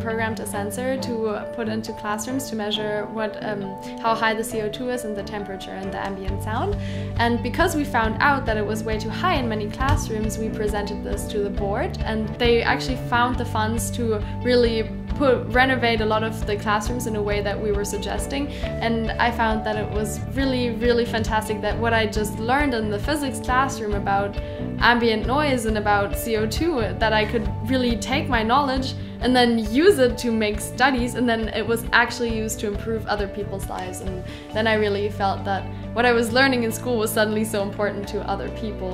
programmed a sensor to put into classrooms to measure how high the CO2 is and the temperature and the ambient sound. And because we found out that it was way too high in many classrooms, we presented this to the board, and they actually found the funds to really renovate a lot of the classrooms in a way that we were suggesting. And I found that it was really, really fantastic that what I just learned in the physics classroom about ambient noise and about CO2, that I could really take my knowledge and then use it to make studies, and then it was actually used to improve other people's lives. And then I really felt that what I was learning in school was suddenly so important to other people.